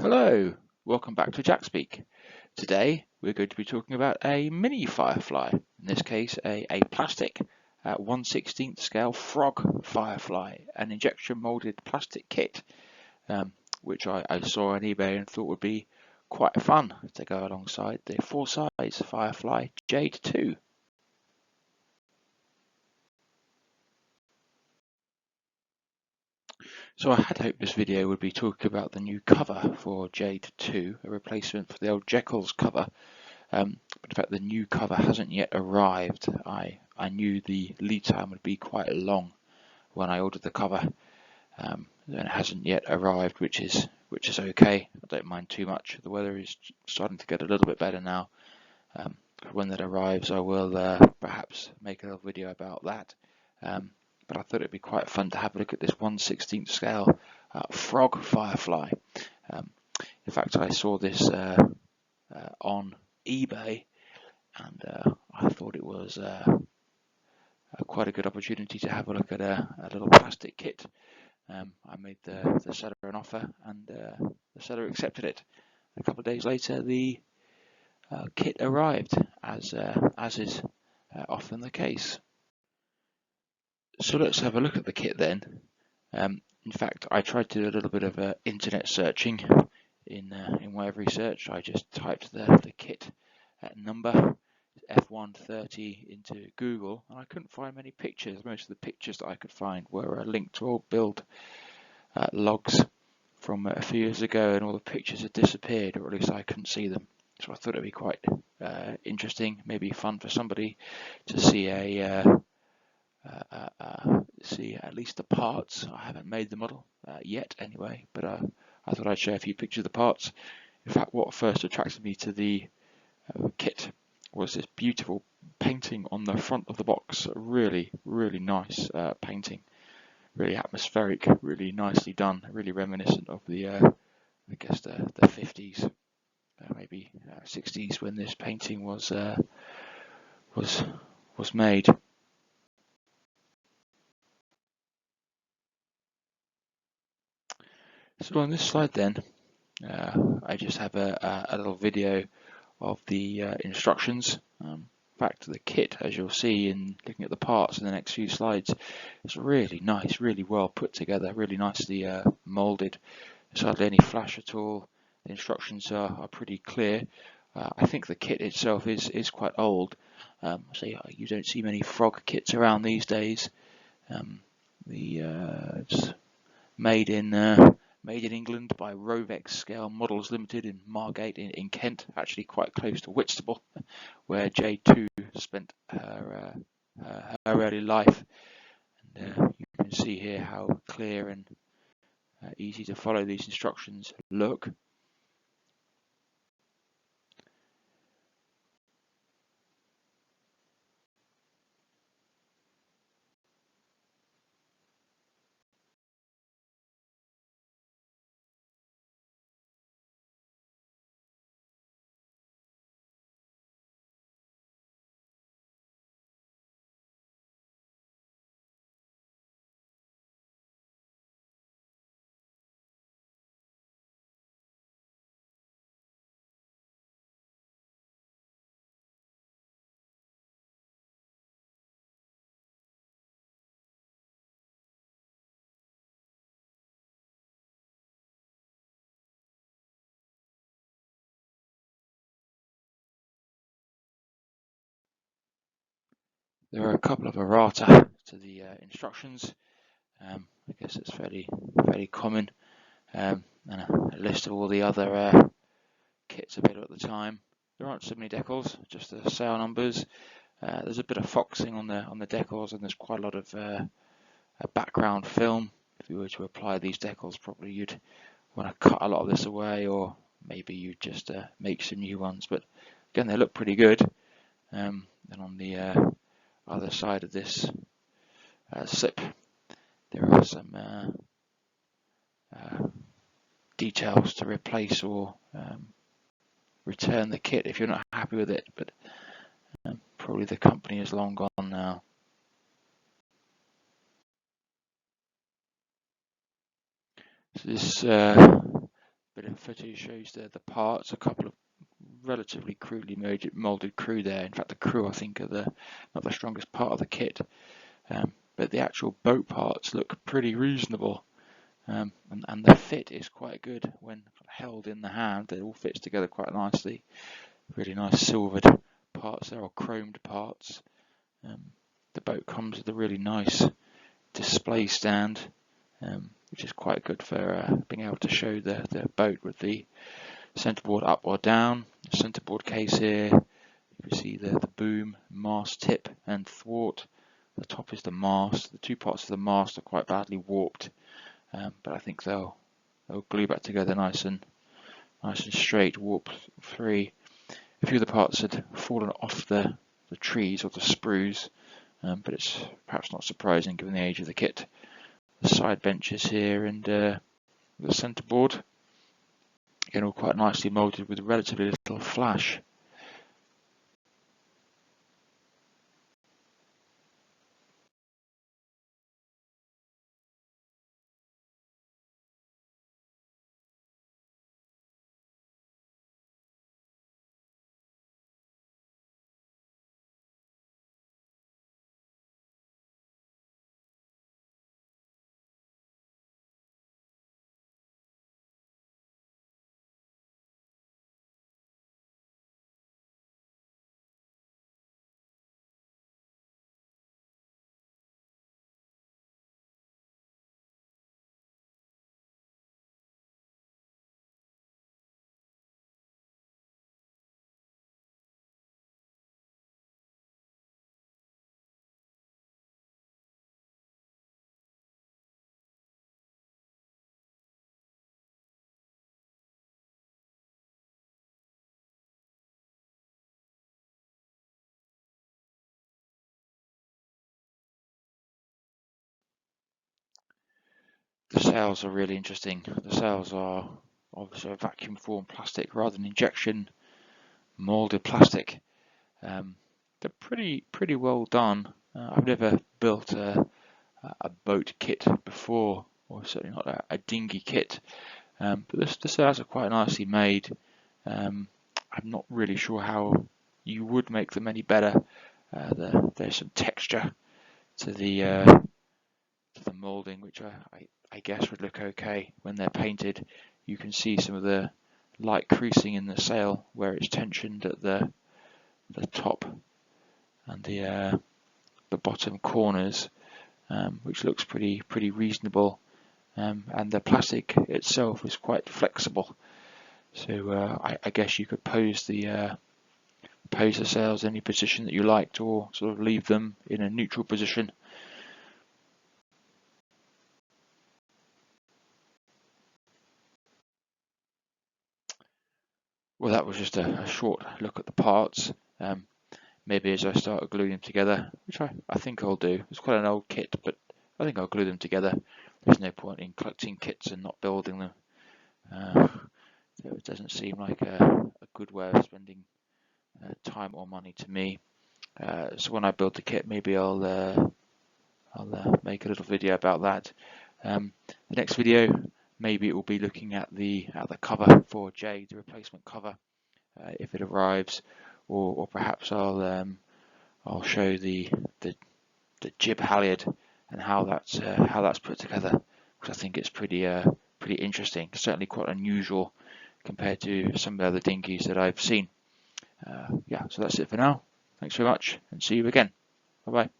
Hello, welcome back to JackSpeak. Today we're going to be talking about a mini Firefly, in this case a plastic 1/16 scale frog Firefly, an injection molded plastic kit, which I saw on eBay and thought would be quite fun to go alongside the full size Firefly Jade II. So I had hoped this video would be talking about the new cover for Jade II, a replacement for the old Jekyll's cover. But in fact the new cover hasn't yet arrived. I knew the lead time would be quite long when I ordered the cover, and it hasn't yet arrived, which is okay. I don't mind too much. The weather is starting to get a little bit better now. When that arrives I will perhaps make a little video about that. But I thought it'd be quite fun to have a look at this 1/16 scale frog Firefly. In fact I saw this on eBay, and I thought it was quite a good opportunity to have a look at a little plastic kit. I made the seller an offer, and the seller accepted it. A couple of days later, the kit arrived, as is often the case. So let's have a look at the kit then. In fact, I tried to do a little bit of internet searching. In my research, I just typed the kit number F.130 into Google, and I couldn't find many pictures. Most of the pictures that I could find were linked to old build logs from a few years ago, and all the pictures had disappeared, or at least I couldn't see them. So I thought it'd be quite interesting, maybe fun for somebody to see see at least the parts. I haven't made the model yet anyway, but I thought I'd show a few pictures of the parts. In fact, what first attracted me to the kit was this beautiful painting on the front of the box. Really nice painting, really atmospheric, really nicely done, really reminiscent of the I guess the 50s, maybe 60s, when this painting was made. So on this slide then, I just have a little video of the instructions. In fact, the kit, as you'll see in looking at the parts in the next few slides, is really nice, really well put together, really nicely moulded. There's hardly any flash at all. The instructions are pretty clear. I think the kit itself is quite old, so you don't see many frog kits around these days. It's made in England by Rovex Scale Models Limited in Margate in Kent, actually quite close to Whitstable, where Jade II spent her early life. And you can see here how clear and easy to follow these instructions look. There are a couple of errata to the instructions. I guess it's fairly common, and a list of all the other kits available at the time. There aren't so many decals, just the sale numbers. There's a bit of foxing on the decals, and there's quite a lot of a background film. If you were to apply these decals, probably you'd want to cut a lot of this away, or maybe you just make some new ones. But again, they look pretty good. And on the other side of this slip, there are some details to replace or return the kit if you're not happy with it, but probably the company is long gone now. So this bit of footage shows the parts, a couple of relatively crudely moulded crew there. In fact, the crew I think are not the strongest part of the kit, but the actual boat parts look pretty reasonable, and the fit is quite good when held in the hand. It all fits together quite nicely. Really nice silvered parts there, or chromed parts. The boat comes with a really nice display stand, which is quite good for being able to show the boat with the centerboard up or down. The centerboard case here, you can see the boom, mast tip and thwart. The top is the mast. The two parts of the mast are quite badly warped, but I think they'll glue back together nice and straight, warp free. A few of the parts had fallen off the trees or the sprues, but it's perhaps not surprising given the age of the kit. The side benches here and the centerboard, again all quite nicely moulded with relatively little flash. The sails are really interesting. The sails are obviously a vacuum formed plastic rather than injection moulded plastic. They're pretty well done. I've never built a boat kit before, or certainly not a dinghy kit, but the sails are quite nicely made. I'm not really sure how you would make them any better. There's some texture to the moulding, which I guess would look okay when they're painted. You can see some of the light creasing in the sail where it's tensioned at the top and the bottom corners, which looks pretty reasonable. And the plastic itself is quite flexible, so I guess you could pose the sails in any position that you liked, or sort of leave them in a neutral position. Well, that was just a short look at the parts. Maybe as I start gluing them together, which I think I'll do. It's quite an old kit, but I think I'll glue them together. There's no point in collecting kits and not building them. So it doesn't seem like a good way of spending time or money to me. So when I build the kit, maybe I'll make a little video about that. The next video, maybe it will be looking at the cover for Jade, the replacement cover, if it arrives, or perhaps I'll show the jib halyard and how that's put together, because I think it's pretty interesting. Certainly quite unusual compared to some of the other dinghies that I've seen. Yeah, so that's it for now. Thanks very much, and see you again. Bye bye.